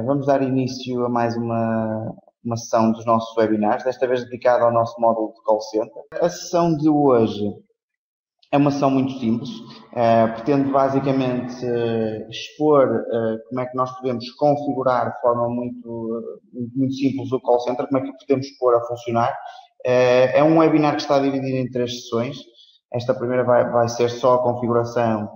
Vamos dar início a mais uma sessão dos nossos webinars, desta vez dedicada ao nosso módulo de call center. A sessão de hoje é uma sessão muito simples, pretende basicamente expor como é que nós podemos configurar de forma muito simples o call center, como é que podemos pôr a funcionar. É um webinar que está dividido em 3 sessões. Esta primeira vai ser só a configuração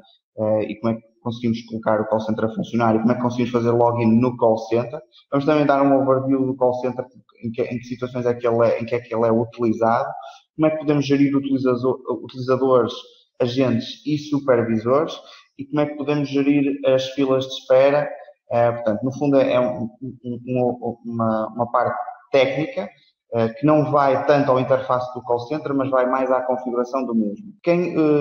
e como é que conseguimos colocar o call center a funcionar e como é que conseguimos fazer login no call center. Vamos também dar um overview do call center, em que situações é que ele é utilizado, como é que podemos gerir utilizadores, agentes e supervisores e como é que podemos gerir as filas de espera. Portanto, no fundo é uma parte técnica que não vai tanto ao interface do call center, mas vai mais à configuração do mesmo.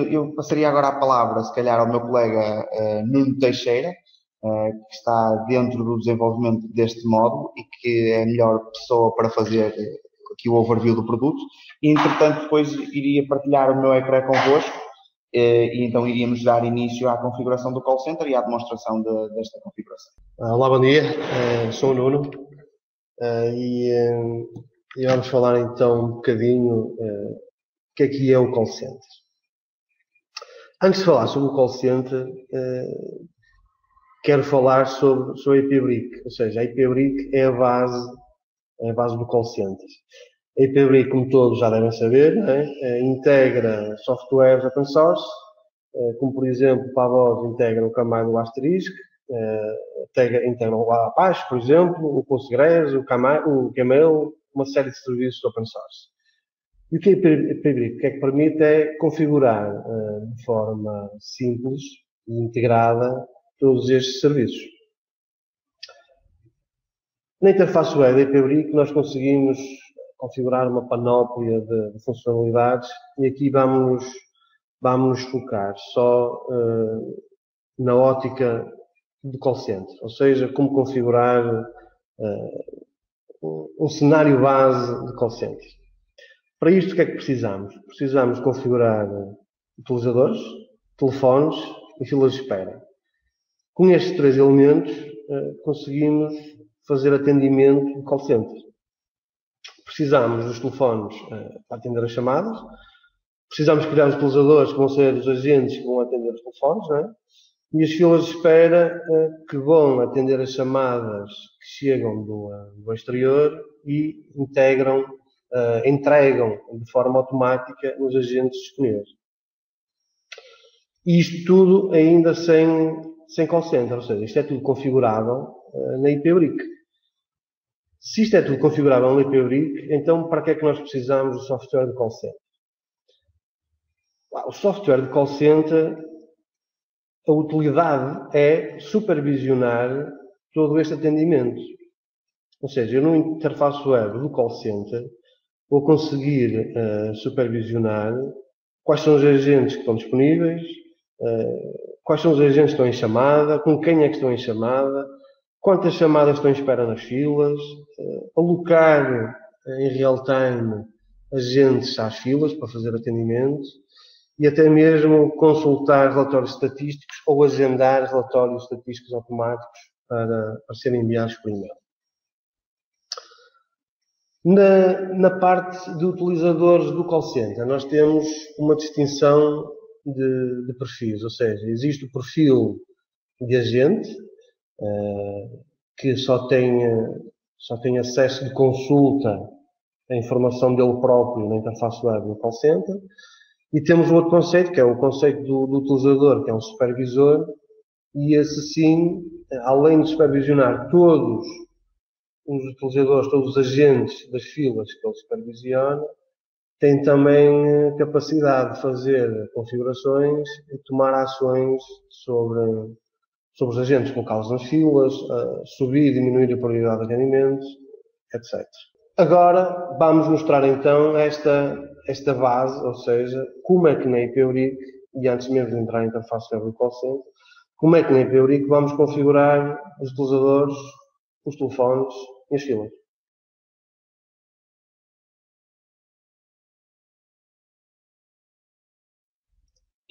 Eu passaria agora a palavra, se calhar, ao meu colega Nuno Teixeira, que está dentro do desenvolvimento deste módulo e que é a melhor pessoa para fazer aqui o overview do produto. E, entretanto, depois iria partilhar o meu ecrã convosco e então iríamos dar início à configuração do call center e à demonstração desta configuração. Olá, bom dia. Sou o Nuno e vamos falar então um bocadinho o que é o call center. Antes de falar sobre o call center, quero falar sobre a IP-Brick, ou seja, a IP-Brick é a base do call center. A IP-Brick, como todos já devem saber, integra softwares open source, como por exemplo, para a voz integra o Camargo e o Asterisk, integra o Apache, por exemplo, o Postgres, o Camel, uma série de serviços open source. E o que a IP-Brick permite é configurar de forma simples e integrada todos estes serviços. Na interface web da IP-Brick nós conseguimos configurar uma panóplia de funcionalidades e aqui vamos nos focar só na ótica do call center, ou seja, como configurar um cenário base de call center. Para isto, o que é que precisamos? Precisamos configurar utilizadores, telefones e filas de espera. Com estes 3 elementos, conseguimos fazer atendimento de call center. Precisamos dos telefones para atender as chamadas, precisamos criar os utilizadores que vão ser os agentes que vão atender os telefones, não é? E as filas de espera que vão atender as chamadas que chegam do exterior e entregam de forma automática nos agentes disponíveis. E isto tudo ainda sem call center, ou seja, isto é tudo configurável na IP-Brick. Se isto é tudo configurável na IP-Brick, então para que é que nós precisamos do software de call center? O software de call center, a utilidade é supervisionar todo este atendimento. Ou seja, eu no interface web do call center vou conseguir supervisionar quais são os agentes que estão disponíveis, quais são os agentes que estão em chamada, com quem é que estão em chamada, quantas chamadas estão em espera nas filas, alocar em real time agentes às filas para fazer atendimento e até mesmo consultar relatórios estatísticos ou agendar relatórios estatísticos automáticos para serem enviados por e-mail. Na parte de utilizadores do call center, nós temos uma distinção de perfis, ou seja, existe o perfil de agente, que só tem acesso de consulta à informação dele próprio na interface web do call center, e temos outro conceito, que é o conceito do utilizador, que é um supervisor, e esse sim, além de supervisionar todos os utilizadores, todos os agentes das filas que ele supervisiona, tem também capacidade de fazer configurações e tomar ações sobre os agentes, colocá-los nas filas, subir e diminuir a prioridade de atendimento, etc. Agora vamos mostrar então esta base, ou seja, como é que na IP-Brick, e antes mesmo de entrar na interface web do call center, como é que na IP-Brick vamos configurar os utilizadores, os telefones e as filas.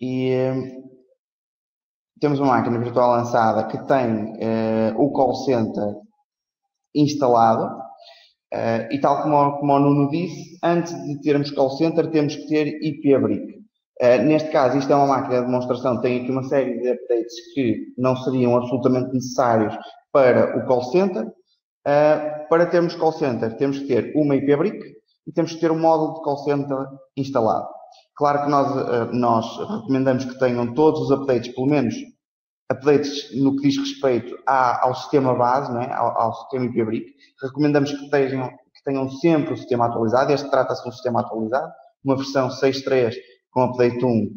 e temos uma máquina virtual lançada que tem o call center instalado. E tal como o Nuno disse, antes de termos call center, temos que ter IP-Brick. Neste caso, isto é uma máquina de demonstração, tem aqui uma série de updates que não seriam absolutamente necessários para o call center. Para termos call center, temos que ter uma IP-Brick e temos que ter um módulo de call center instalado. Claro que nós recomendamos que tenham todos os updates, pelo menos updates no que diz respeito ao sistema base, não é? ao sistema IP-Brick. Recomendamos que tenham sempre o sistema atualizado. Este trata-se de um sistema atualizado, uma versão 6.3 com update 1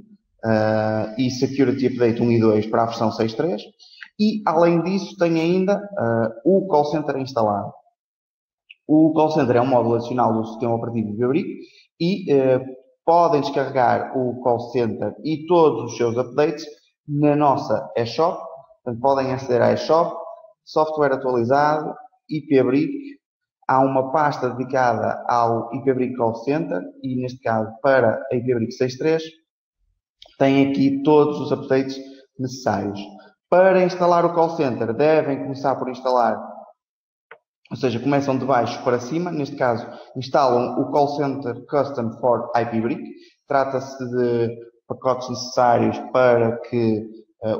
e security update 1 e 2 para a versão 6.3. E, além disso, tem ainda o call center instalado. O call center é um módulo adicional do sistema operativo IP-Brick e podem descarregar o call center e todos os seus updates na nossa eShop. Portanto, podem aceder à eShop, software atualizado, IP-Brick. Há uma pasta dedicada ao IP-Brick Call Center e, neste caso, para a IP-Brick 6.3, tem aqui todos os updates necessários. Para instalar o call center, devem começar por instalar, ou seja, começam de baixo para cima. Neste caso, instalam o Call Center Custom for IP-Brick. Trata-se de pacotes necessários para que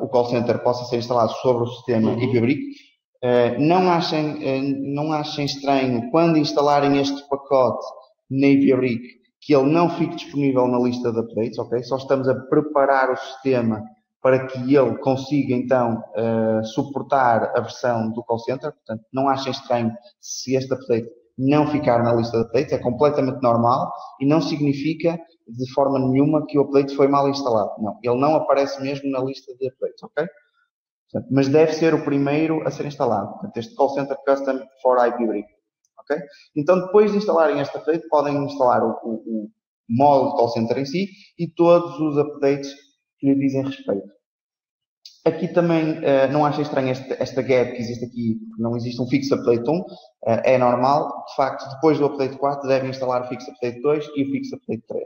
o call center possa ser instalado sobre o sistema IP-Brick. Não achem estranho quando instalarem este pacote na IP-Brick que ele não fique disponível na lista de updates, ok? Só estamos a preparar o sistema para que ele consiga então suportar a versão do call center. Portanto, não achem estranho se este update não ficar na lista de updates, é completamente normal e não significa de forma nenhuma que o update foi mal instalado. Não, ele não aparece mesmo na lista de updates, ok? Portanto, mas deve ser o primeiro a ser instalado. Portanto, este Call Center Custom for IP-Brick, ok? Então, depois de instalarem este update, podem instalar o módulo de call center em si e todos os updates que lhe dizem respeito. Aqui também não achem estranho esta gap que existe aqui, porque não existe um Fix Update 1, é normal. De facto, depois do Update 4 devem instalar o Fix Update 2 e o Fix Update 3.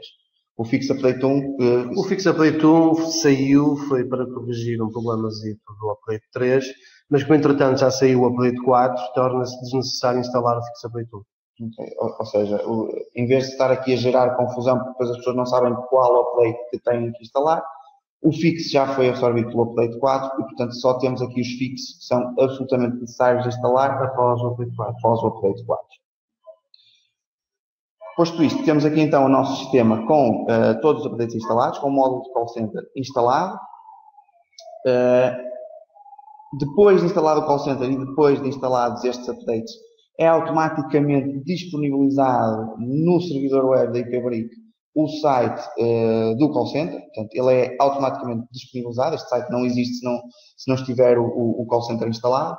O Fix Update 1... O Fix Update 1 saiu, foi para corrigir um problemazito do Update 3, mas como entretanto já saiu o Update 4, torna-se desnecessário instalar o Fix Update 1. Okay. Ou seja, em vez de estar aqui a gerar confusão, porque depois as pessoas não sabem qual update que têm que instalar, o fix já foi absorvido pelo Update 4 e, portanto, só temos aqui os fixes que são absolutamente necessários de instalar após o Update 4. Posto isto, temos aqui então o nosso sistema com todos os updates instalados, com o módulo de call center instalado. Depois de instalado o call center e depois de instalados estes updates, é automaticamente disponibilizado no servidor web da IP-Brick o site do call center. Portanto, ele é automaticamente disponibilizado. Este site não existe se não estiver o call center instalado.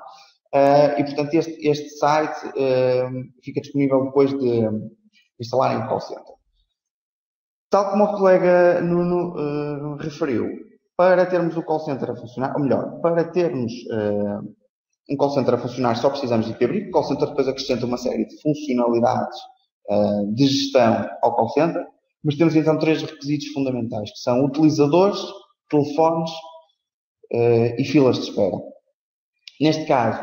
E, portanto, este site fica disponível depois de instalarem o call center. Tal como o colega Nuno referiu, para termos o call center a funcionar, ou melhor, para termos um call center a funcionar só precisamos de IP-Brick. O call center depois acrescenta uma série de funcionalidades de gestão ao call center, mas temos então 3 requisitos fundamentais, que são utilizadores, telefones e filas de espera. Neste caso,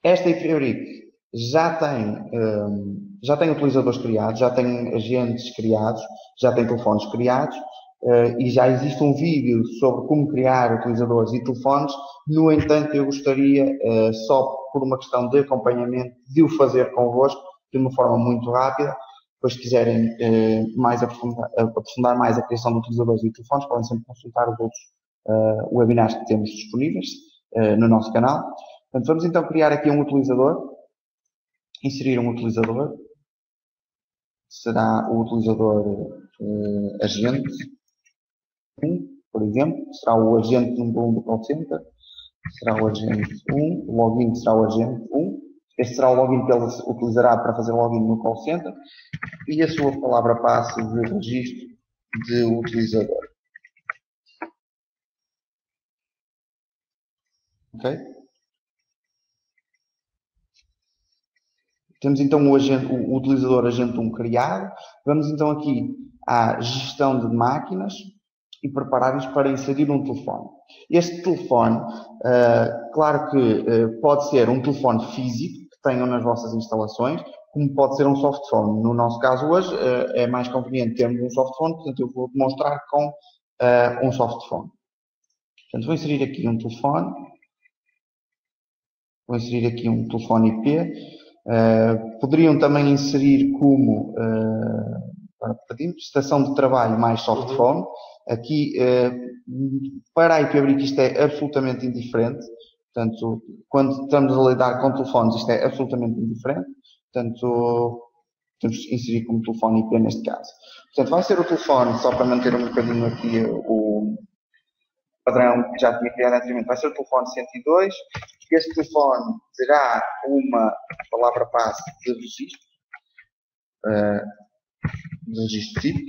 esta IP-Brick já tem utilizadores criados, já tem agentes criados, já tem telefones criados e já existe um vídeo sobre como criar utilizadores e telefones. No entanto, eu gostaria, só por uma questão de acompanhamento, de o fazer convosco de uma forma muito rápida. Depois, se quiserem aprofundar mais a criação de utilizadores e telefones, podem sempre consultar os outros webinars que temos disponíveis no nosso canal. Portanto, vamos então criar aqui um utilizador. Inserir um utilizador, será o utilizador agente 1, por exemplo, será o agente número 1 do call center, será o agente 1, o login será o agente 1, este será o login que ele utilizará para fazer login no call center e a sua palavra-passe de registro de utilizador. Ok? Temos então o utilizador agente 1 criado. Vamos então aqui à gestão de máquinas e preparar-nos para inserir um telefone. Este telefone, claro que pode ser um telefone físico que tenham nas vossas instalações, como pode ser um softphone. No nosso caso hoje é mais conveniente termos um softphone, portanto eu vou demonstrar com um softphone. Portanto, vou inserir aqui um telefone. Vou inserir aqui um telefone IP. Poderiam também inserir como estação de trabalho mais softphone. Aqui, para a IPAbrick isto é absolutamente indiferente. Portanto, quando estamos a lidar com telefones, isto é absolutamente indiferente. Portanto, temos que inserir como telefone IP neste caso. Portanto, vai ser o telefone, só para manter um bocadinho aqui o padrão que já tinha criado anteriormente, vai ser o telefone 102. Este telefone terá uma palavra passe de registro tipo.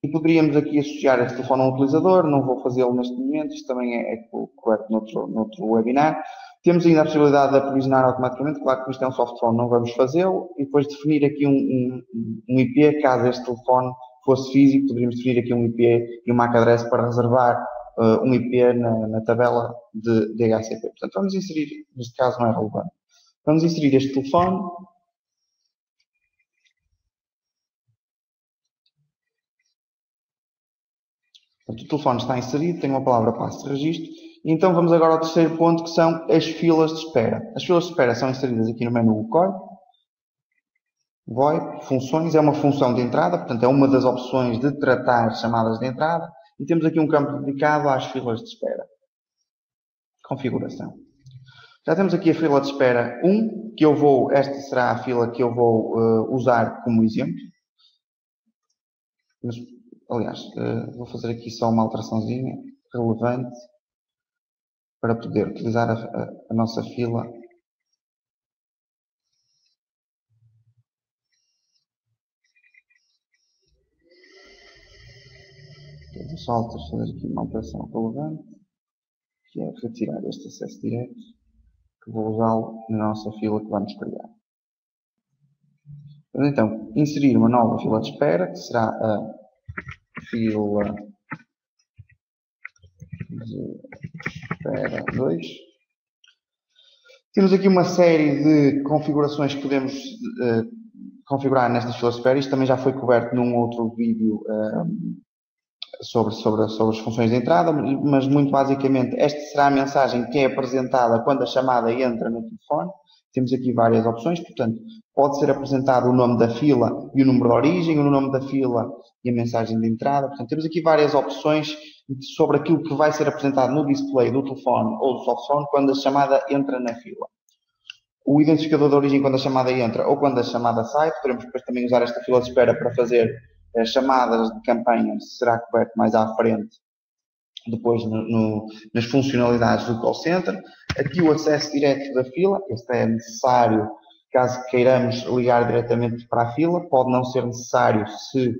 E poderíamos aqui associar este telefone a um utilizador, não vou fazê-lo neste momento, isto também é correto noutro webinar. Temos ainda a possibilidade de aprovisionar automaticamente, claro que isto é um softphone, não vamos fazê-lo, e depois definir aqui um IP, caso este telefone fosse físico, poderíamos definir aqui um IP e um MAC address para reservar um IP na tabela de DHCP. Portanto, vamos inserir, neste caso não é relevante, vamos inserir este telefone. Portanto, o telefone está inserido, tem uma palavra passe de registro. E então vamos agora ao terceiro ponto, que são as filas de espera. As filas de espera são inseridas aqui no menu VoIP, funções, é uma função de entrada, portanto é uma das opções de tratar chamadas de entrada. E temos aqui um campo dedicado às filas de espera. Configuração. Já temos aqui a fila de espera 1, que esta será a fila que eu vou usar como exemplo. Mas, aliás, vou fazer aqui só uma alteraçãozinha relevante para poder utilizar a nossa fila. Vou só fazer aqui uma alteração relevante, que é retirar este acesso direto, que vou usá-lo na nossa fila que vamos criar. Então, inserir uma nova fila de espera, que será a fila de espera 2. Temos aqui uma série de configurações que podemos configurar nestas filas de espera. Isto também já foi coberto num outro vídeo sobre as funções de entrada, mas muito basicamente esta será a mensagem que é apresentada quando a chamada entra no telefone. Temos aqui várias opções, portanto, pode ser apresentado o nome da fila e o número de origem, o nome da fila e a mensagem de entrada. Portanto, temos aqui várias opções sobre aquilo que vai ser apresentado no display do telefone ou do softphone quando a chamada entra na fila. O identificador de origem quando a chamada entra ou quando a chamada sai. Poderemos depois também usar esta fila de espera para fazer chamadas de campanha, será coberto mais à frente, depois nas funcionalidades do call center. Aqui o acesso direto da fila, este é necessário caso queiramos ligar diretamente para a fila, pode não ser necessário se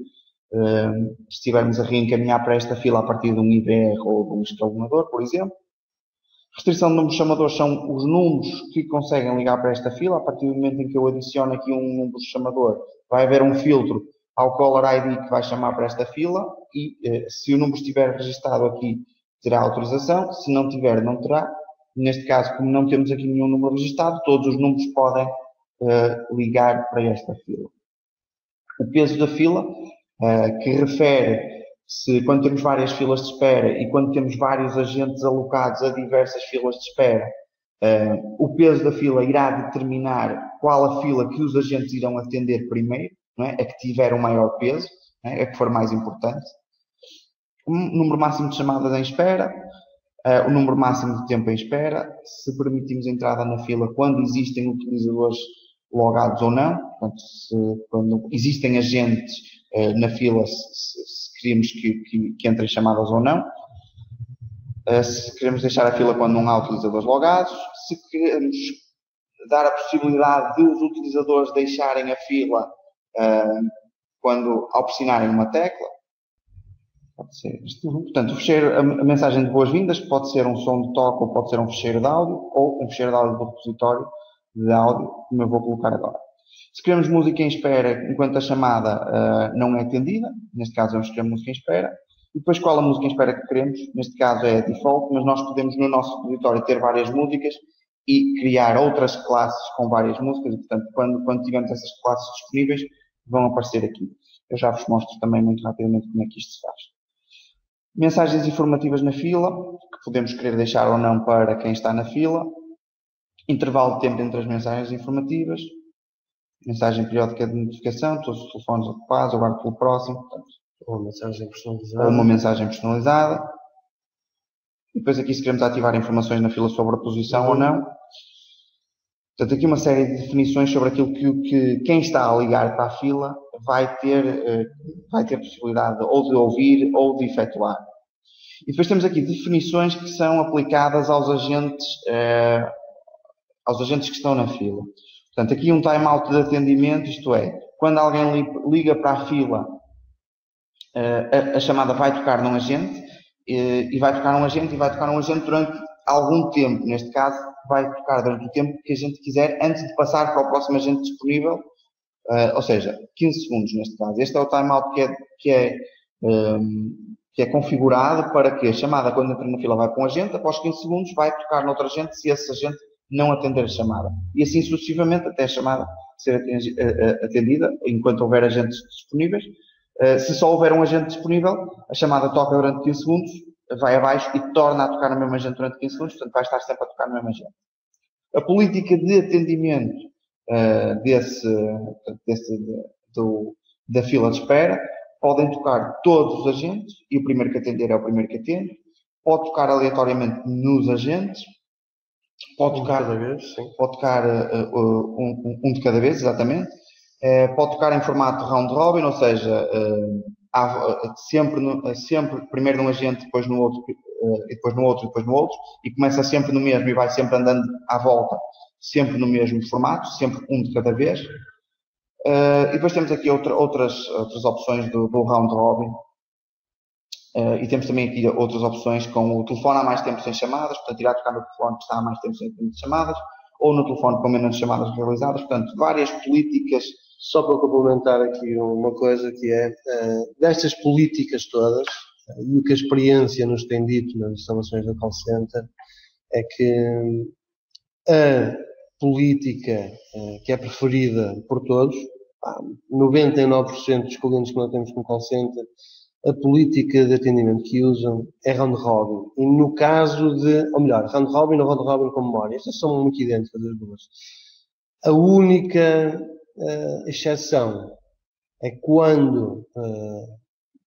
estivermos a reencaminhar para esta fila a partir de um IVR ou de um escalonador, por exemplo. Restrição de números chamadores são os números que conseguem ligar para esta fila. A partir do momento em que eu adiciono aqui um número chamador, vai haver um filtro ao caller ID que vai chamar para esta fila e se o número estiver registado aqui, terá autorização. Se não tiver, não terá. Neste caso, como não temos aqui nenhum número registado, todos os números podem ligar para esta fila. O peso da fila, que refere se quando temos várias filas de espera e quando temos vários agentes alocados a diversas filas de espera, o peso da fila irá determinar qual a fila que os agentes irão atender primeiro, não é? A que tiver o maior peso, não é? A que for mais importante. O número máximo de chamadas em espera, o número máximo de tempo em espera, se permitimos entrada na fila quando existem utilizadores logados ou não, portanto, quando existem agentes na fila, se queremos que entrem chamadas ou não, se queremos deixar a fila quando não há utilizadores logados, se queremos dar a possibilidade de os utilizadores deixarem a fila ao pressionarem uma tecla, pode ser isto. Portanto, a mensagem de boas-vindas pode ser um som de toque ou pode ser um fecheiro de áudio ou um fecheiro de áudio do repositório de áudio, como eu vou colocar agora. Se queremos música em espera enquanto a chamada não é atendida, neste caso vamos escolher música em espera, e depois qual a música em espera que queremos, neste caso é default, mas nós podemos no nosso repositório ter várias músicas e criar outras classes com várias músicas, e portanto quando tivermos essas classes disponíveis vão aparecer aqui. Eu já vos mostro também muito rapidamente como é que isto se faz. Mensagens informativas na fila, que podemos querer deixar ou não para quem está na fila. Intervalo de tempo entre as mensagens informativas. Mensagem periódica de notificação, todos os telefones ocupados, aguardo pelo próximo. Portanto, ou uma mensagem personalizada. Ou uma mensagem personalizada. E depois aqui se queremos ativar informações na fila sobre a posição ou não. Portanto, aqui uma série de definições sobre aquilo que quem está a ligar para a fila vai ter possibilidade ou de ouvir ou de efetuar. E depois temos aqui definições que são aplicadas aos agentes que estão na fila. Portanto, aqui um timeout de atendimento, isto é, quando alguém liga para a fila, a chamada vai tocar num agente, e vai tocar num agente durante algum tempo. Neste caso, vai tocar durante o tempo que a gente quiser, antes de passar para o próximo agente disponível, ou seja, 15 segundos neste caso. Este é o timeout que é configurado para que a chamada, quando entra na fila, vai para um agente, após 15 segundos vai tocar noutro agente se esse agente não atender a chamada. E assim sucessivamente até a chamada ser atendida, enquanto houver agentes disponíveis. Se só houver um agente disponível, a chamada toca durante 15 segundos, vai abaixo e torna a tocar no mesmo agente durante 15 segundos, portanto vai estar sempre a tocar no mesmo agente. A política de atendimento da fila de espera, podem tocar todos os agentes, e o primeiro que atender é o primeiro que atende. Pode tocar aleatoriamente nos agentes. Pode tocar um de cada vez, exatamente. Pode tocar em formato round robin, ou seja, sempre primeiro num agente, depois no outro, e depois no outro, e depois no outro, e começa sempre no mesmo e vai sempre andando à volta, sempre no mesmo formato, sempre um de cada vez. E depois temos aqui outras opções do round robin. E temos também aqui outras opções com o telefone há mais tempo sem chamadas, portanto irá tocar no telefone que está há mais tempo sem chamadas, ou no telefone com menos chamadas realizadas, portanto várias políticas. Só para complementar aqui uma coisa que é, destas políticas todas, e o que a experiência nos tem dito nas instalações da call center, é que a política que é preferida por todos, 99% dos clientes que nós temos no call center, a política de atendimento que usam é round robin. E no caso ou melhor, round robin ou round robin com memória, estas são muito idênticas as duas. A única exceção é quando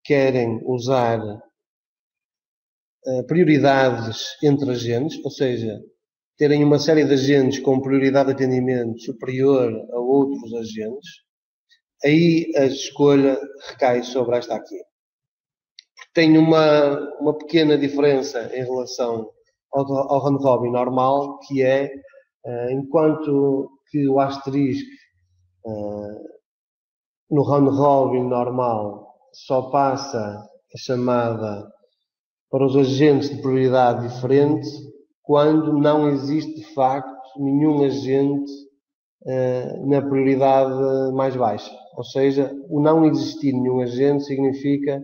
querem usar prioridades entre agentes, ou seja, terem uma série de agentes com prioridade de atendimento superior a outros agentes, aí a escolha recai sobre esta aqui. Tem uma pequena diferença em relação ao round robin normal, que é, enquanto que o asterisco no round robin normal só passa a chamada para os agentes de prioridade diferente, quando não existe de facto nenhum agente na prioridade mais baixa. Ou seja, o não existir nenhum agente significa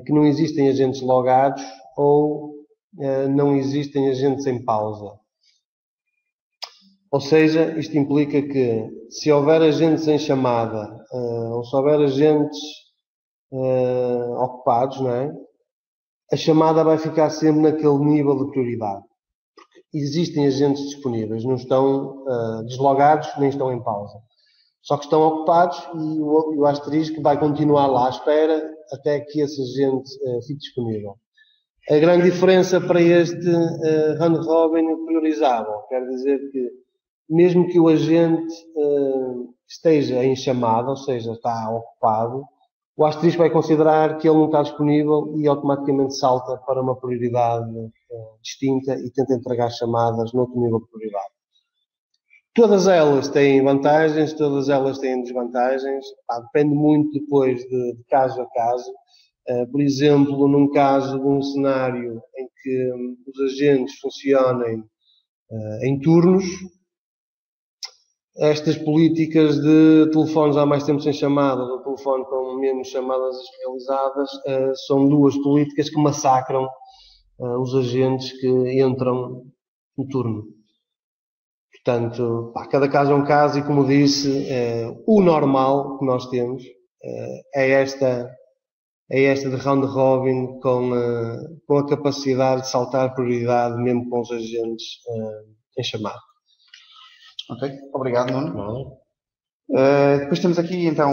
que não existem agentes logados ou não existem agentes em pausa. Ou seja, isto implica que se houver agentes em chamada ou se houver agentes ocupados, não é? A chamada vai ficar sempre naquele nível de prioridade. Porque existem agentes disponíveis, não estão deslogados nem estão em pausa. Só que estão ocupados e o asterisco vai continuar lá à espera até que esse agente fique disponível. A grande diferença para este round robin priorizável quer dizer que mesmo que o agente esteja em chamada, ou seja, está ocupado, o asterisco vai considerar que ele não está disponível e automaticamente salta para uma prioridade distinta e tenta entregar chamadas noutro nível de prioridade. Todas elas têm vantagens, todas elas têm desvantagens. Depende muito depois de caso a caso. Por exemplo, num caso de um cenário em que os agentes funcionem em turnos, estas políticas de telefones há mais tempo sem chamadas, ou telefone com menos chamadas realizadas, são duas políticas que massacram os agentes que entram no turno. Portanto, cada caso é um caso e, como disse, o normal que nós temos é esta de round robin com a capacidade de saltar prioridade mesmo com os agentes em chamada. Ok, obrigado, Nuno. Depois temos aqui, então,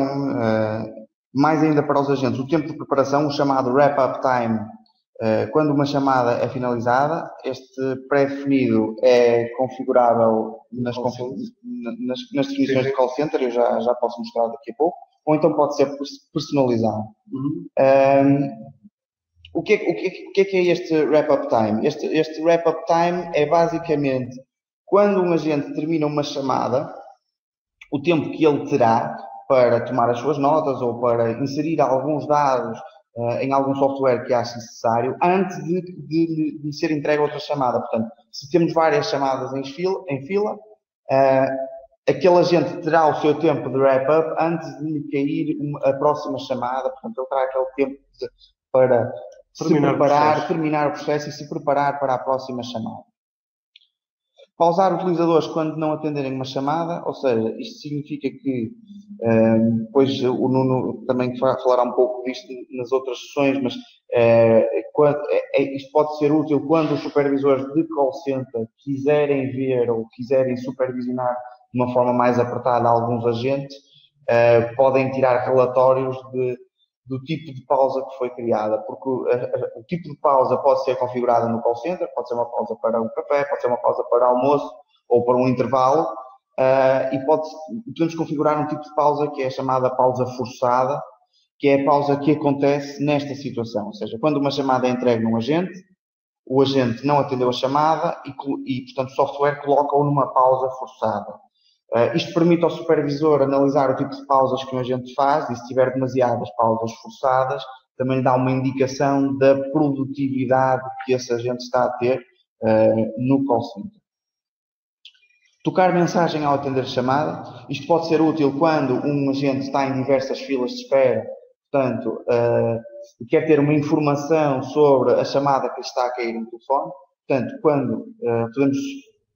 mais ainda para os agentes, o tempo de preparação, o chamado wrap-up time. Quando uma chamada é finalizada, este pré-definido é configurável nas definições de call center, eu já posso mostrar daqui a pouco, ou então pode ser personalizado. O que é este wrap-up time? Este wrap-up time é basicamente quando um agente termina uma chamada, o tempo que ele terá para tomar as suas notas ou para inserir alguns dados em algum software que ache necessário antes de ser entregue outra chamada. Portanto, se temos várias chamadas em fila, aquele agente terá o seu tempo de wrap-up antes de lhe cair a próxima chamada. Portanto, ele terá aquele tempo para terminar o processo e se preparar para a próxima chamada. Pausar utilizadores quando não atenderem uma chamada, ou seja, isto significa que, depois o Nuno também falará um pouco disto nas outras sessões, mas isto pode ser útil quando os supervisores de call center quiserem ver ou quiserem supervisionar de uma forma mais apertada alguns agentes, podem tirar relatórios do tipo de pausa que foi criada, porque o tipo de pausa pode ser configurada no call center, pode ser uma pausa para um café, pode ser uma pausa para almoço ou para um intervalo, e podemos configurar um tipo de pausa que é chamada pausa forçada, que é a pausa que acontece nesta situação, ou seja, quando uma chamada é entregue num agente, o agente não atendeu a chamada e portanto, o software coloca-o numa pausa forçada. Isto permite ao supervisor analisar o tipo de pausas que um agente faz e se tiver demasiadas pausas forçadas, também lhe dá uma indicação da produtividade que esse agente está a ter no call center. Tocar mensagem ao atender chamada. Isto pode ser útil quando um agente está em diversas filas de espera, portanto, quer ter uma informação sobre a chamada que lhe está a cair no telefone. Portanto, quando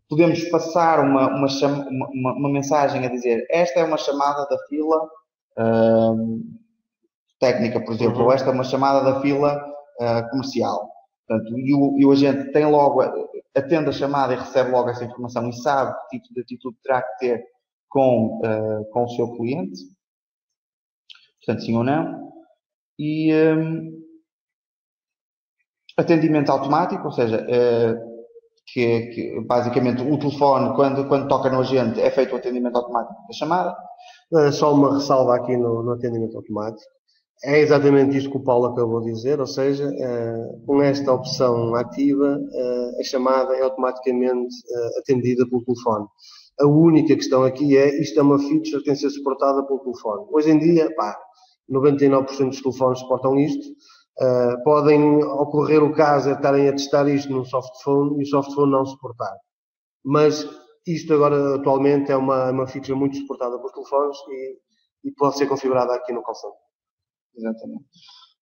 podemos passar uma mensagem a dizer esta é uma chamada da fila técnica, por exemplo, ou esta é uma chamada da fila comercial. Portanto, e o agente tem logo, atende a chamada e recebe logo essa informação e sabe que tipo de atitude terá que ter com o seu cliente. Portanto, sim ou não. E atendimento automático, ou seja, que basicamente o telefone, quando toca no agente, é feito o atendimento automático da chamada. Só uma ressalva aqui no atendimento automático. É exatamente isto que o Paulo acabou de dizer, ou seja, com esta opção ativa, a chamada é automaticamente atendida pelo telefone. A única questão aqui isto é uma feature que tem de ser suportada pelo telefone. Hoje em dia, 99% dos telefones suportam isto. Podem ocorrer o caso de estarem a testar isto num softphone e o softphone não suportar. Mas isto agora, atualmente, é uma feature muito suportada por telefones e pode ser configurada aqui no call center. Exatamente.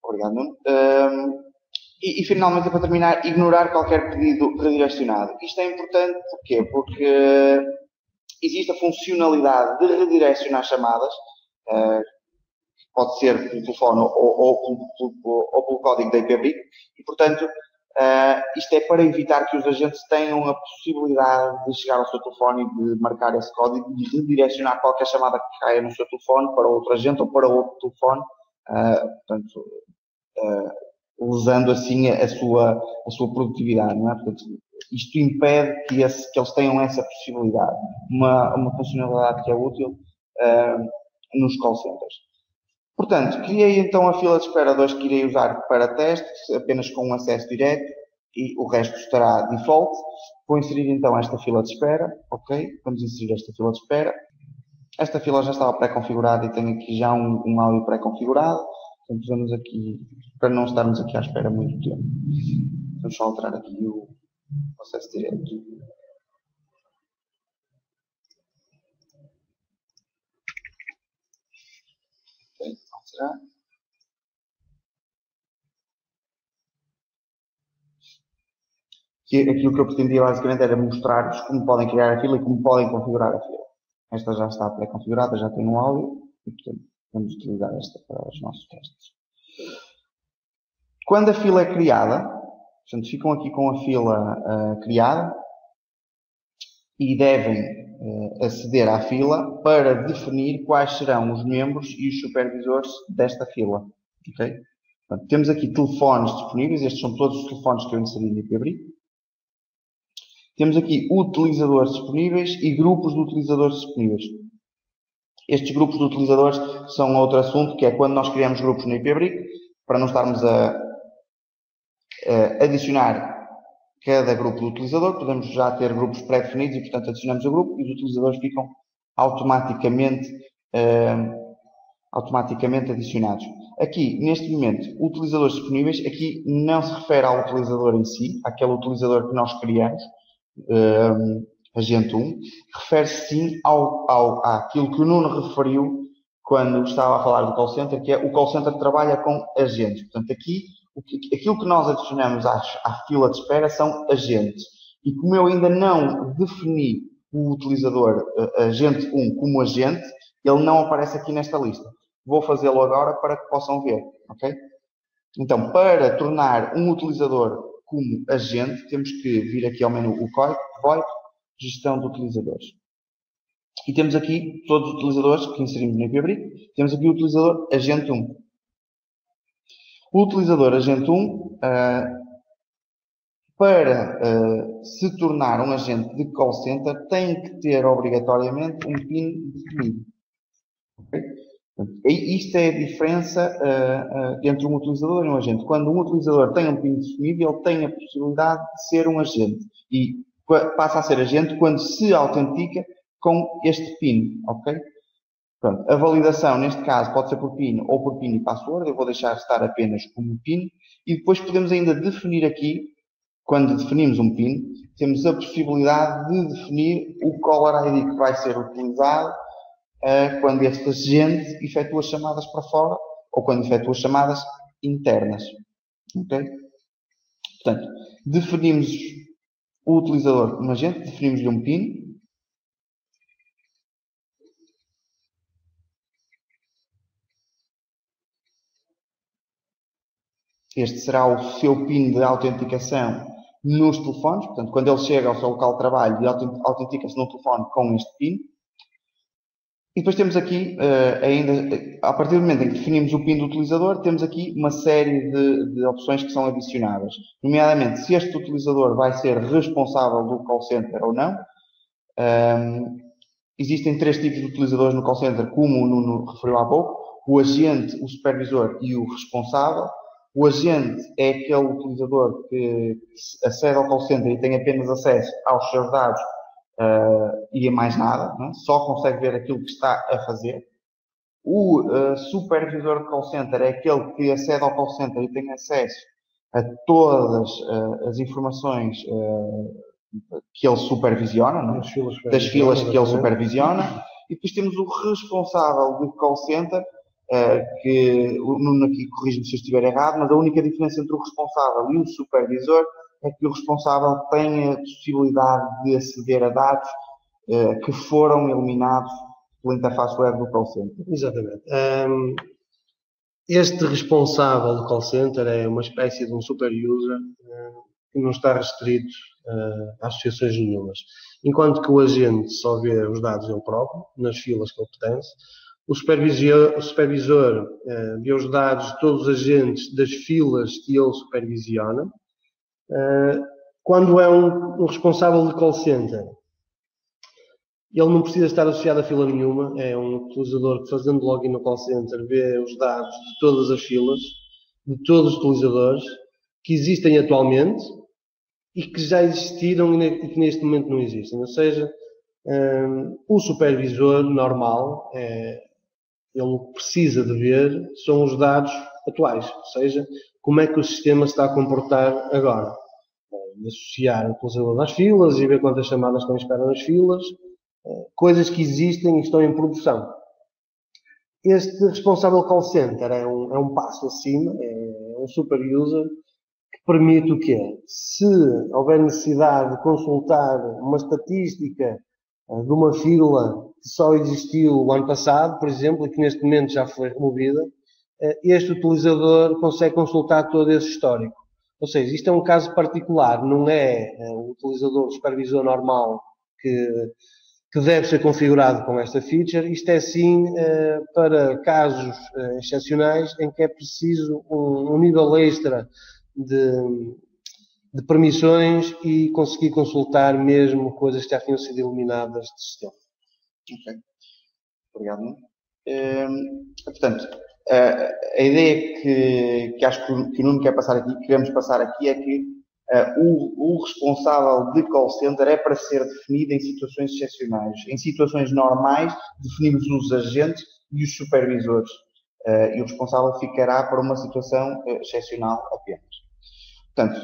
Obrigado, Nuno. E finalmente, para terminar, ignorar qualquer pedido redirecionado. Isto é importante porquê? Porque existe a funcionalidade de redirecionar chamadas, pode ser pelo telefone ou pelo código da IPbrick, e portanto isto é para evitar que os agentes tenham a possibilidade de chegar ao seu telefone e de marcar esse código e redirecionar qualquer chamada que caia no seu telefone para outro agente ou para outro telefone, portanto, usando assim a sua produtividade, não é? Portanto, isto impede que eles tenham essa possibilidade, uma funcionalidade que é útil nos call centers. Portanto, criei então a fila de espera 2 que irei usar para testes, apenas com um acesso direto e o resto estará default. Vou inserir então esta fila de espera, ok? Vamos inserir esta fila de espera. Esta fila já estava pré-configurada e tenho aqui já um áudio pré-configurado. Portanto, vamos aqui, para não estarmos aqui à espera muito tempo, vamos só alterar aqui o acesso direto. será? Aquilo que eu pretendia basicamente era mostrar-vos como podem criar a fila e como podem configurar a fila. Esta já está pré-configurada, já tem um áudio e, portanto, vamos utilizar esta para os nossos testes. Quando a fila é criada, portanto, ficam aqui com a fila criada e devem aceder à fila para definir quais serão os membros e os supervisores desta fila. Okay? Portanto, temos aqui telefones disponíveis, estes são todos os telefones que eu inseri no IPABRIC. Temos aqui utilizadores disponíveis e grupos de utilizadores disponíveis. Estes grupos de utilizadores são outro assunto, que é quando nós criamos grupos no IPABRIC, para não estarmos a adicionar cada grupo de utilizador, podemos já ter grupos pré-definidos e, portanto, adicionamos o grupo e os utilizadores ficam automaticamente adicionados. Aqui, neste momento, utilizadores disponíveis, aqui não se refere ao utilizador em si, àquele utilizador que nós criamos, agente 1, refere-se sim àquilo que o Nuno referiu quando estava a falar do call center, que é o call center trabalha com agentes. Portanto, aqui, aquilo que nós adicionamos à fila de espera são agentes. E como eu ainda não defini o utilizador agente 1 como agente, ele não aparece aqui nesta lista. Vou fazê-lo agora para que possam ver. Okay? Então, para tornar um utilizador como agente, temos que vir aqui ao menu o VoIP, gestão de utilizadores. E temos aqui todos os utilizadores que inserimos no IPABRIC. Temos aqui o utilizador agente 1. O utilizador agente 1, para se tornar um agente de call center, tem que ter obrigatoriamente um PIN definido. Okay? Isto é a diferença entre um utilizador e um agente. Quando um utilizador tem um PIN definido, ele tem a possibilidade de ser um agente. E passa a ser agente quando se autentica com este PIN. Okay? Pronto, a validação, neste caso, pode ser por PIN ou por PIN e password. Eu vou deixar estar apenas como PIN. E depois podemos ainda definir aqui, quando definimos um PIN, temos a possibilidade de definir o caller ID que vai ser utilizado quando este agente efetua chamadas para fora ou quando efetua chamadas internas. Okay? Portanto, definimos o utilizador como agente, definimos-lhe um PIN. Este será o seu PIN de autenticação nos telefones. Portanto, quando ele chega ao seu local de trabalho e autentica-se no telefone com este PIN. E depois temos aqui, ainda, a partir do momento em que definimos o PIN do utilizador, temos aqui uma série de opções que são adicionadas. Nomeadamente, se este utilizador vai ser responsável do call center ou não. Existem 3 tipos de utilizadores no call center, como o Nuno referiu há pouco. O agente, o supervisor e o responsável. O agente é aquele utilizador que acede ao call center e tem apenas acesso aos seus dados e a mais nada, não é? Só consegue ver aquilo que está a fazer. O supervisor de call center é aquele que acede ao call center e tem acesso a todas as informações que ele supervisiona, não é? Das filas que ele supervisiona. E depois temos o responsável do call center, que o Nuno aqui corrige-me se eu estiver errado, mas a única diferença entre o responsável e o supervisor é que o responsável tem a possibilidade de aceder a dados que foram eliminados pela interface web do call center. Exatamente. Este responsável do call center é uma espécie de um super user que não está restrito a associações nenhumas. Enquanto que o agente só vê os dados ele próprio, nas filas que ele pertence. O supervisor vê os dados de todos os agentes das filas que ele supervisiona. Quando é um responsável de call center, ele não precisa estar associado a fila nenhuma. É um utilizador que, fazendo login no call center, vê os dados de todas as filas, de todos os utilizadores que existem atualmente e que já existiram e que neste momento não existem. Ou seja, o supervisor normal, ele precisa de ver são os dados atuais, ou seja, como é que o sistema se está a comportar agora. Associar o utilizador nas filas e ver quantas chamadas estão em espera nas filas, coisas que existem e estão em produção. Este responsável call center é um passo acima, é um super user que permite o quê? Se houver necessidade de consultar uma estatística de uma fila que só existiu o ano passado, por exemplo, e que neste momento já foi removida, este utilizador consegue consultar todo esse histórico. Ou seja, isto é um caso particular, não é o utilizador, o supervisor normal que deve ser configurado com esta feature. Isto é sim para casos excepcionais em que é preciso um nível extra de permissões e conseguir consultar mesmo coisas que já tinham sido eliminadas do sistema. Ok. Obrigado. Portanto, a ideia que acho que o Nuno quer passar aqui, que queremos passar aqui, é que o responsável de call center é para ser definido em situações excepcionais. Em situações normais, definimos os agentes e os supervisores. E o responsável ficará para uma situação excepcional apenas. Portanto,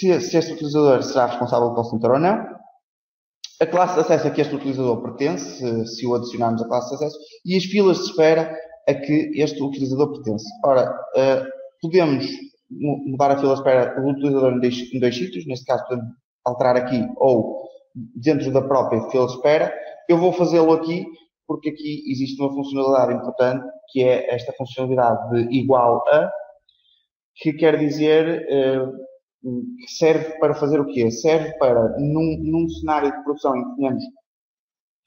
se este utilizador será responsável do call center ou não, a classe de acesso a que este utilizador pertence, se o adicionarmos à classe de acesso, e as filas de espera a que este utilizador pertence. Ora, podemos mudar a fila de espera do utilizador em dois sítios, neste caso podemos alterar aqui ou dentro da própria fila de espera. Eu vou fazê-lo aqui porque aqui existe uma funcionalidade importante, que é esta funcionalidade de igual a, que quer dizer que serve para fazer o quê? Serve para, num cenário de produção em que tenhamos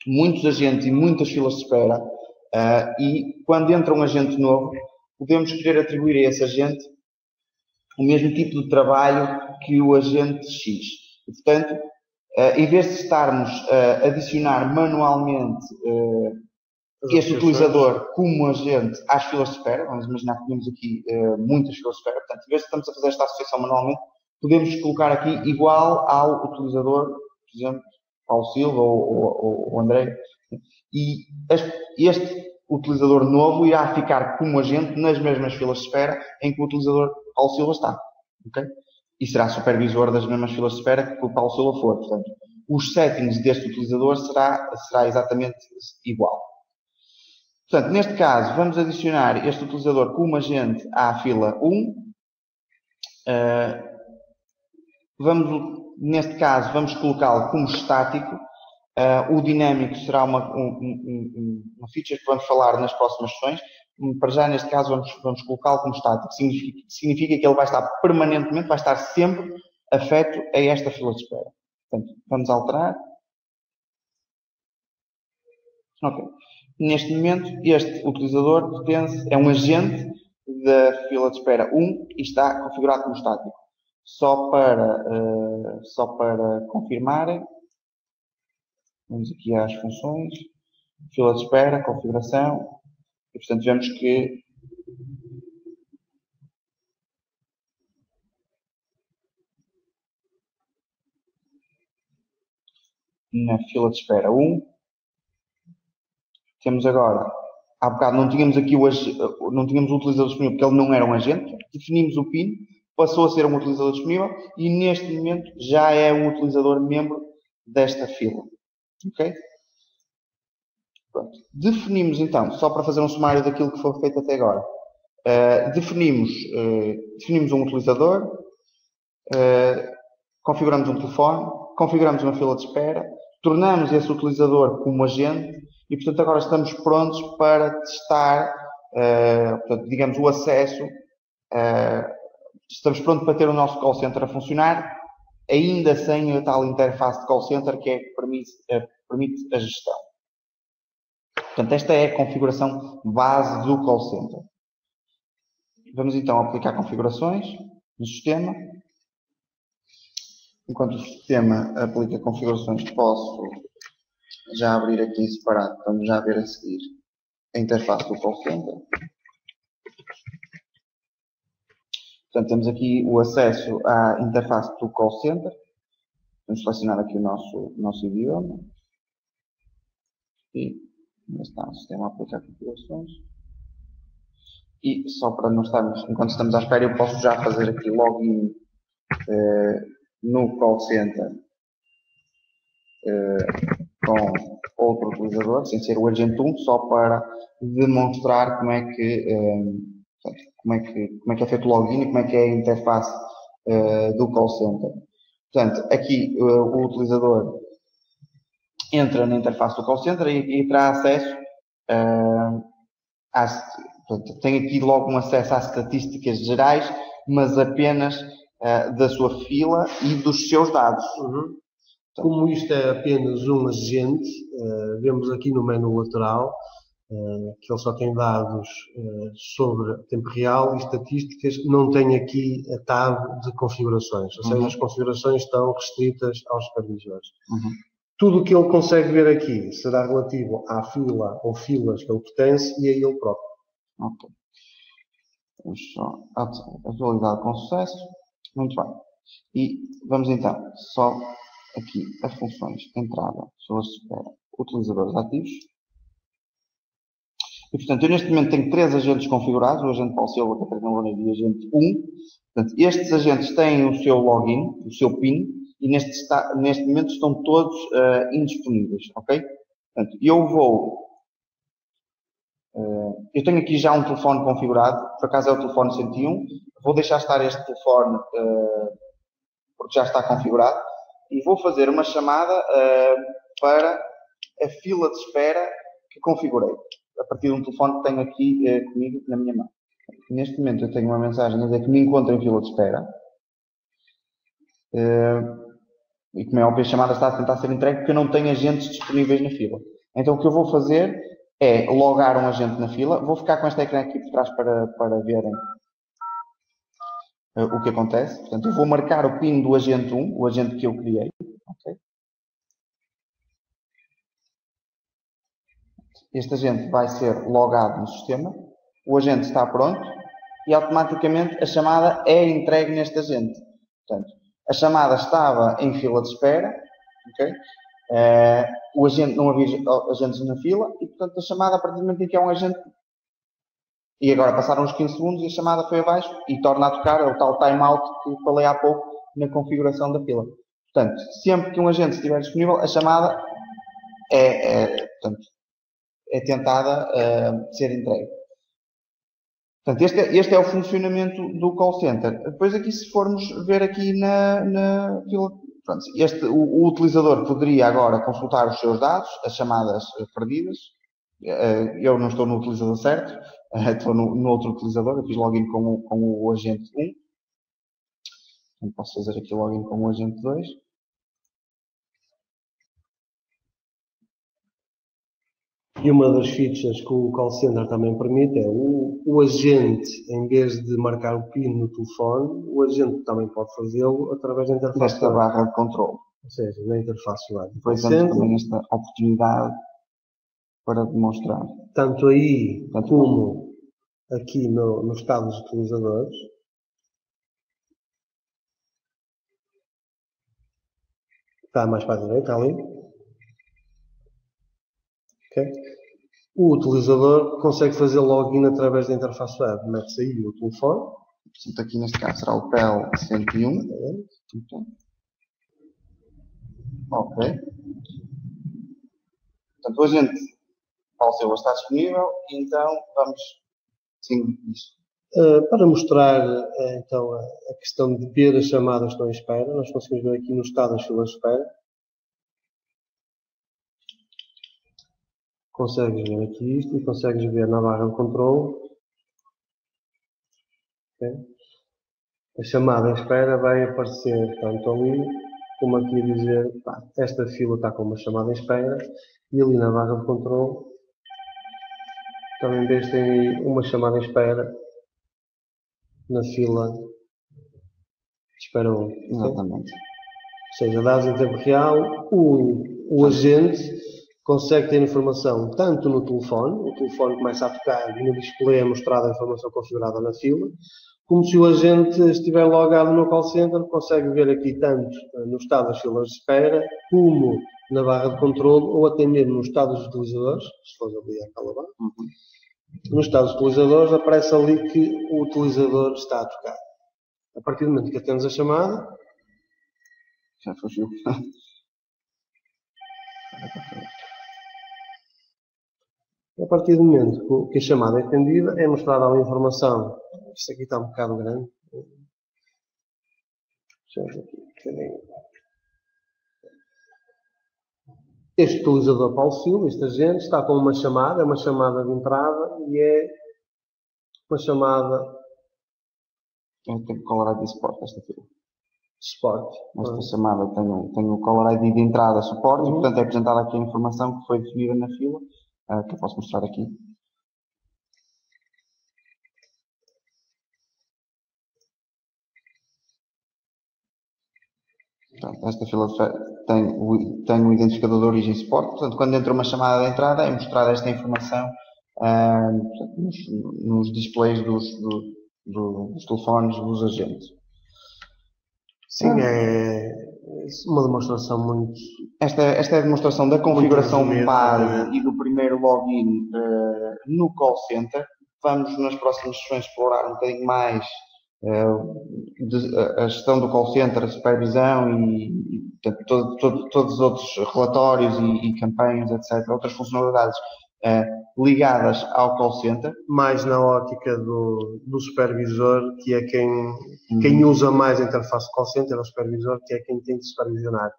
muitos agentes e muitas filas de espera, e quando entra um agente novo, podemos querer atribuir a esse agente o mesmo tipo de trabalho que o agente X. E, portanto, em vez de estarmos a adicionar manualmente este utilizador como agente às filas de espera, vamos imaginar que temos aqui muitas filas de espera, portanto, em vez de estamos a fazer esta associação manualmente, podemos colocar aqui igual ao utilizador, por exemplo, Paulo Silva ou André, e este utilizador novo irá ficar como agente nas mesmas filas de espera em que o utilizador Paulo Silva está. Okay? E será supervisor das mesmas filas de espera que o Paulo Silva for. Portanto, os settings deste utilizador será exatamente igual. Portanto, neste caso, vamos adicionar este utilizador como agente à fila 1. Neste caso, vamos colocá-lo como estático. O dinâmico será uma feature que vamos falar nas próximas sessões. Para já, neste caso, vamos colocá-lo como estático. Significa que ele vai estar permanentemente, vai estar sempre afeto a esta fila de espera. Portanto, vamos alterar. Ok. Neste momento, este utilizador é um agente da fila de espera 1 e está configurado como estático. Só para confirmarem, vamos aqui às funções, fila de espera, configuração, e portanto vemos que na fila de espera 1, temos agora, há bocado não tínhamos aqui não tínhamos o utilizador disponível porque ele não era um agente, definimos o PIN, passou a ser um utilizador disponível e neste momento já é um utilizador membro desta fila. Ok? Pronto. Definimos então, só para fazer um sumário daquilo que foi feito até agora, definimos um utilizador, configuramos um telefone, configuramos uma fila de espera, tornamos esse utilizador como agente e, portanto, agora estamos prontos para testar, portanto, digamos, o acesso. Estamos prontos para ter o nosso call center a funcionar, ainda sem a tal interface de call center que permite a gestão. Portanto, esta é a configuração base do call center. Vamos então aplicar configurações no sistema. Enquanto o sistema aplica configurações, posso já abrir aqui separado. Vamos já ver a seguir a interface do call center. Portanto, temos aqui o acesso à interface do call center. Vamos selecionar aqui o nosso idioma. E está no sistema a aplicar configurações. E só para não estarmos, enquanto estamos à espera, eu posso já fazer aqui login no call center com outro utilizador, sem ser o agente 1, só para demonstrar como é que, como é feito o login e como é que é a interface do call center. Portanto, aqui o utilizador entra na interface do call center e terá acesso portanto, tem aqui logo um acesso às estatísticas gerais, mas apenas da sua fila e dos seus dados. Uhum. Como isto é apenas um agente, vemos aqui no menu lateral que ele só tem dados sobre tempo real e estatísticas, não tem aqui a tab de configurações, ou seja, as configurações estão restritas aos supervisores. Tudo o que ele consegue ver aqui será relativo à fila ou filas que ele pertence e a ele próprio. Ok. Vamos só atualizar com sucesso. Muito bem. E vamos então só aqui as funções entrada, pessoas de espera, utilizadores ativos. E portanto, eu neste momento tenho 3 agentes configurados, o agente Paulo Silva, Catarina Loureiro e o agente 1. Portanto, estes agentes têm o seu login, o seu PIN, e neste momento estão todos indisponíveis, ok? Portanto, eu tenho aqui já um telefone configurado, por acaso é o telefone 101, vou deixar estar este telefone porque já está configurado e vou fazer uma chamada para a fila de espera que configurei, a partir de um telefone que tenho aqui comigo na minha mão. Neste momento eu tenho uma mensagem a dizer que me encontro em fila de espera e como é óbvio a chamada está a tentar ser entregue porque eu não tenho agentes disponíveis na fila. Então o que eu vou fazer é logar um agente na fila. Vou ficar com este ecrã aqui por trás para verem o que acontece. Portanto, eu vou marcar o PIN do agente 1, o agente que eu criei. Okay. Este agente vai ser logado no sistema. O agente está pronto e automaticamente a chamada é entregue neste agente. Portanto, a chamada estava em fila de espera. Okay? O agente não havia agentes na fila e, portanto, a chamada, a partir do momento em que é um agente, e agora passaram uns 15 segundos e a chamada foi abaixo e torna a tocar, é o tal timeout que falei há pouco na configuração da fila. Portanto, sempre que um agente estiver disponível, a chamada portanto, é tentada ser entregue. Portanto, este é o funcionamento do call center. Depois aqui, se formos ver aqui na fila, pronto, o utilizador poderia agora consultar os seus dados, as chamadas perdidas. Eu não estou no utilizador certo, estou no outro utilizador, eu fiz login com o agente 1. Então, posso fazer aqui login com o agente 2. E uma das features que o call center também permite é o agente, em vez de marcar o PIN no telefone, o agente também pode fazê-lo através da interface desta barra de controle. Ou seja, na interface web. Depois temos também esta oportunidade para demonstrar. Tanto aí como aqui no estado dos utilizadores. Está mais para a direita ali. Okay. O utilizador consegue fazer login através da interface web. Mete-se aí o telefone. Portanto, aqui neste caso será o PEL 101. Ok. Portanto, o agente Paulo Silva está disponível, então vamos seguir isto. Para mostrar então a questão de ver as chamadas que estão em espera, nós conseguimos ver aqui no estado das filas de espera. Consegues ver aqui isto e consegues ver na barra de controle. Okay. A chamada em espera vai aparecer tanto ali como aqui a dizer esta fila está com uma chamada em espera e ali na barra de controle também vês tem uma chamada em espera na fila de espera 1. Exatamente. Ou seja, dados em tempo real, o agente consegue ter informação tanto no telefone, o telefone começa a tocar e no display é mostrada a informação configurada na fila, como se o agente estiver logado no call center, consegue ver aqui tanto no estado das filas de espera, como na barra de controle, ou até mesmo no estado dos utilizadores, se for ali aquela barra. No estado dos utilizadores aparece ali que o utilizador está a tocar. A partir do momento que atendemos a chamada, já fugiu. A partir do momento que a chamada é atendida, é mostrada uma informação. Isto aqui está um bocado grande. Deixa eu ver aqui um bocadinho. Este utilizador Paulo Silva, este agente, está com uma chamada, é uma chamada de entrada e é uma chamada Eu tenho Caller ID suporte esta fila. suporte. Esta chamada tem o Caller ID de entrada suporte e, portanto, é apresentada aqui a informação que foi definida na fila, que eu posso mostrar aqui. Portanto, esta fila tem o identificador de origem suporte. Portanto, quando entra uma chamada de entrada, é mostrada esta informação nos displays dos telefones dos agentes. Sim, é uma demonstração muito... Esta é a demonstração da configuração base e do primeiro login no call center. Vamos nas próximas sessões explorar um bocadinho mais a gestão do call center, a supervisão e todos os outros relatórios e campanhas, etc. Outras funcionalidades ligadas ao call center. Mais na ótica do supervisor, que é quem usa mais a interface do call center, é o supervisor, que é quem tem de supervisionar.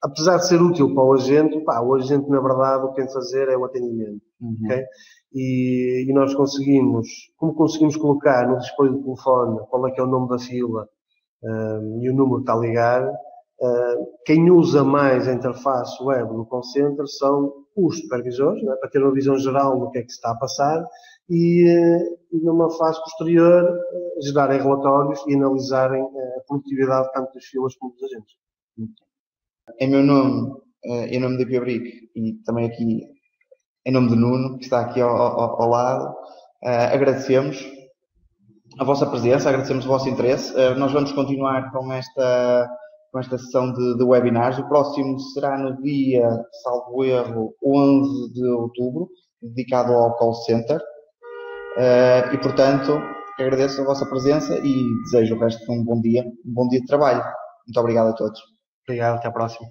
Apesar de ser útil para o agente, o agente, na verdade, o que tem de fazer é o atendimento. Okay? E nós conseguimos colocar no display do telefone qual é que é o nome da fila e o número que está a ligar. Quem usa mais a interface web no call center são os supervisores, né, para ter uma visão geral do que é que se está a passar e numa fase posterior gerarem relatórios e analisarem a produtividade tanto das filas como dos agentes. Em meu nome, em nome da Piabric e também aqui em nome de Nuno, que está aqui ao lado, agradecemos a vossa presença, agradecemos o vosso interesse. Nós vamos continuar com esta sessão de webinars. O próximo será no dia, salvo erro, 11 de outubro, dedicado ao call center. E, portanto, agradeço a vossa presença e desejo o resto de um bom dia de trabalho. Muito obrigado a todos. Obrigado, até à próxima.